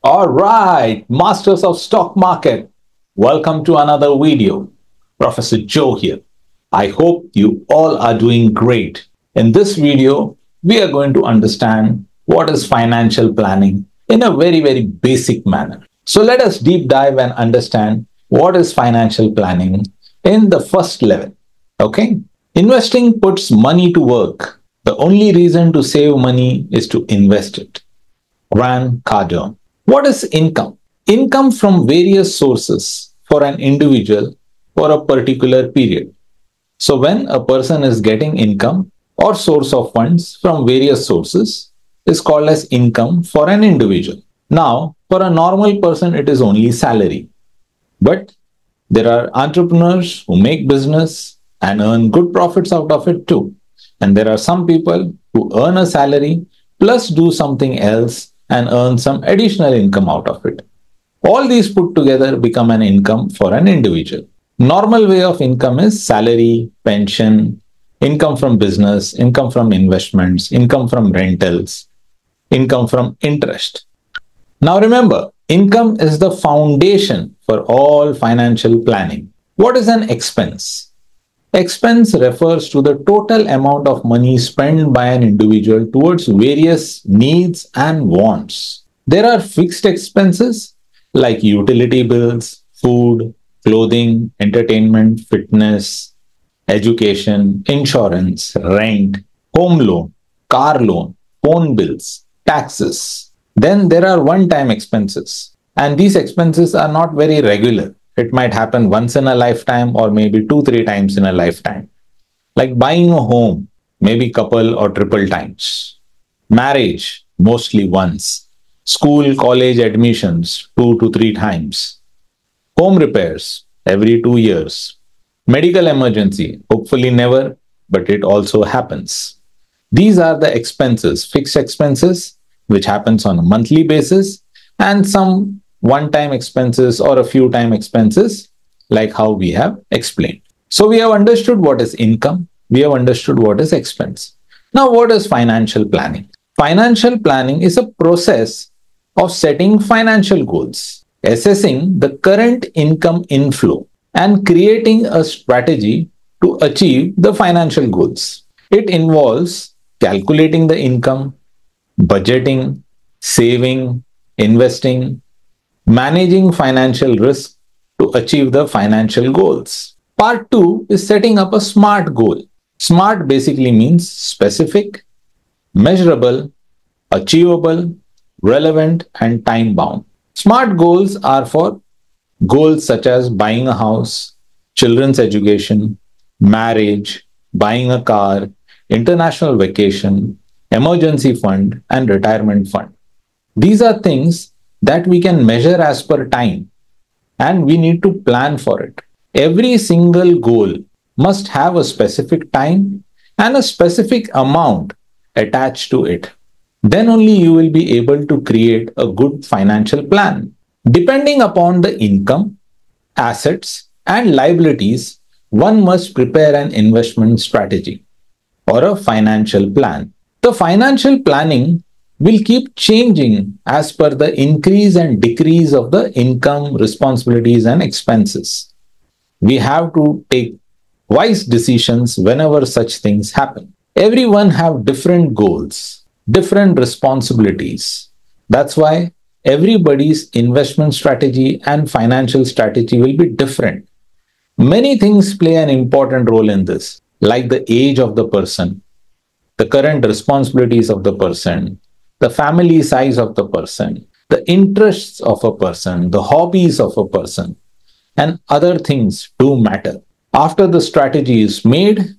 All right, masters of stock market, welcome to another video. Professor Joe here. I hope you all are doing great. In this video, we are going to understand what is financial planning in a very basic manner. So let us deep dive and understand what is financial planning in the first level. Okay? Investing puts money to work. The only reason to save money is to invest it. Grant Cardone. What is income? Income from various sources for an individual for a particular period. So when a person is getting income or source of funds from various sources is called as income for an individual. Now, for a normal person, it is only salary. But there are entrepreneurs who make business and earn good profits out of it too. And there are some people who earn a salary plus do something else and earn some additional income out of it. All these put together become an income for an individual. Normal way of income is salary, pension, income from business, income from investments, income from rentals, income from interest. Now remember, income is the foundation for all financial planning. What is an expense? Expense refers to the total amount of money spent by an individual towards various needs and wants. There are fixed expenses like utility bills, food, clothing, entertainment, fitness, education, insurance, rent, home loan, car loan, phone bills, taxes. Then there are one-time expenses, and these expenses are not very regular. It might happen once in a lifetime or maybe 2-3 times in a lifetime. Like buying a home, maybe couple or triple times. Marriage, mostly once. School, college admissions, 2 to 3 times. Home repairs, every 2 years. Medical emergency, hopefully never, but it also happens. These are the expenses, fixed expenses, which happens on a monthly basis, and some one-time expenses or a few-time expenses, like how we have explained. So we have understood what is income. We have understood what is expense. Now, what is financial planning? Financial planning is a process of setting financial goals, assessing the current income inflow, and creating a strategy to achieve the financial goals. It involves calculating the income, budgeting, saving, investing, managing financial risk to achieve the financial goals. Part 2 is setting up a SMART goal. SMART basically means specific, measurable, achievable, relevant, and time bound. SMART goals are for goals such as buying a house, children's education, marriage, buying a car, international vacation, emergency fund, and retirement fund. These are things that we can measure as per time, and we need to plan for it. Every single goal must have a specific time and a specific amount attached to it. Then only you will be able to create a good financial plan. Depending upon the income, assets, and liabilities, one must prepare an investment strategy or a financial plan. The financial planning will keep changing as per the increase and decrease of the income, responsibilities, and expenses. We have to take wise decisions whenever such things happen. Everyone have different goals, different responsibilities. That's why everybody's investment strategy and financial strategy will be different. Many things play an important role in this, like the age of the person, the current responsibilities of the person, the family size of the person, the interests of a person, the hobbies of a person, and other things do matter. After the strategy is made,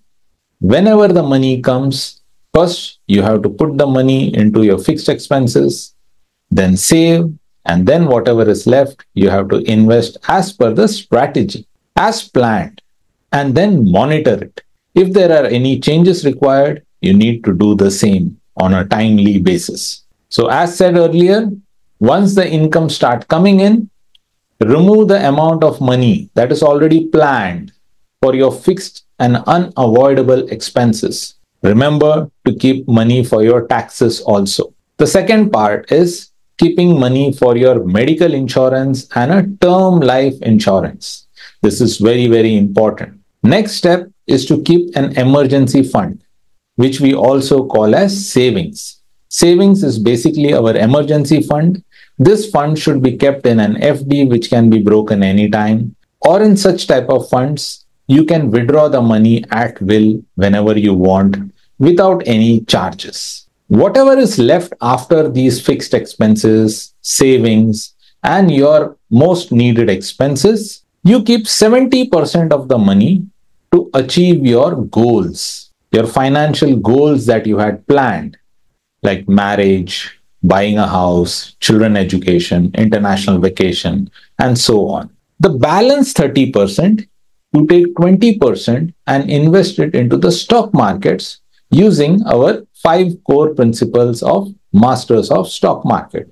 whenever the money comes, first you have to put the money into your fixed expenses, then save, and then whatever is left, you have to invest as per the strategy, as planned, and then monitor it. If there are any changes required, you need to do the same on a timely basis. So as said earlier, once the income start coming in, remove the amount of money that is already planned for your fixed and unavoidable expenses. Remember to keep money for your taxes also. The second part is keeping money for your medical insurance and a term life insurance. This is very, very important. Next step is to keep an emergency fund, which we also call as savings. Savings is basically our emergency fund. This fund should be kept in an FD, which can be broken anytime, or in such type of funds, you can withdraw the money at will whenever you want without any charges. Whatever is left after these fixed expenses, savings, and your most needed expenses, you keep 70% of the money to achieve your goals, your financial goals that you had planned, like marriage, buying a house, children education, international vacation, and so on. The balance 30%, you take 20% and invest it into the stock markets using our 5 core principles of Masters of Stock Market.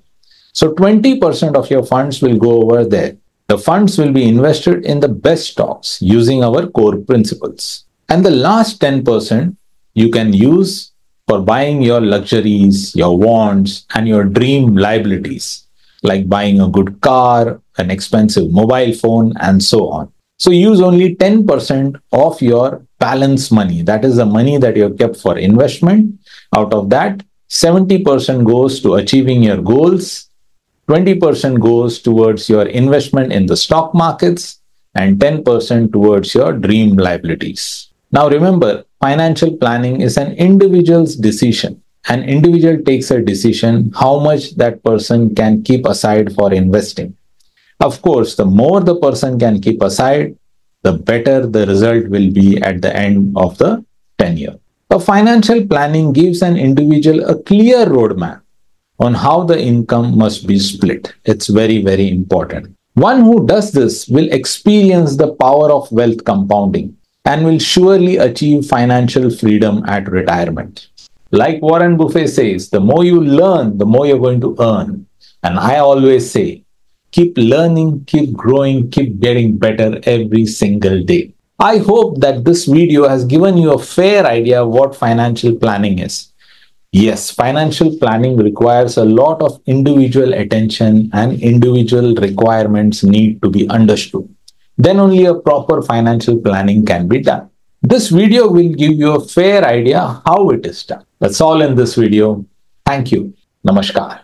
So 20% of your funds will go over there. The funds will be invested in the best stocks using our core principles. And the last 10% you can use for buying your luxuries, your wants, and your dream liabilities, like buying a good car, an expensive mobile phone, and so on. So use only 10% of your balance money. That is the money that you have kept for investment. Out of that, 70% goes to achieving your goals, 20% goes towards your investment in the stock markets, and 10% towards your dream liabilities. Now remember, financial planning is an individual's decision. An individual takes a decision how much that person can keep aside for investing. Of course, the more the person can keep aside, the better the result will be at the end of the tenure. A financial planning gives an individual a clear roadmap on how the income must be split. It's very, very important. One who does this will experience the power of wealth compounding and will surely achieve financial freedom at retirement. Like Warren Buffett says, the more you learn, the more you're going to earn. And I always say, keep learning, keep growing, keep getting better every single day. I hope that this video has given you a fair idea of what financial planning is. Yes, financial planning requires a lot of individual attention and individual requirements need to be understood. Then only a proper financial planning can be done. This video will give you a fair idea how it is done. That's all in this video. Thank you. Namaskar.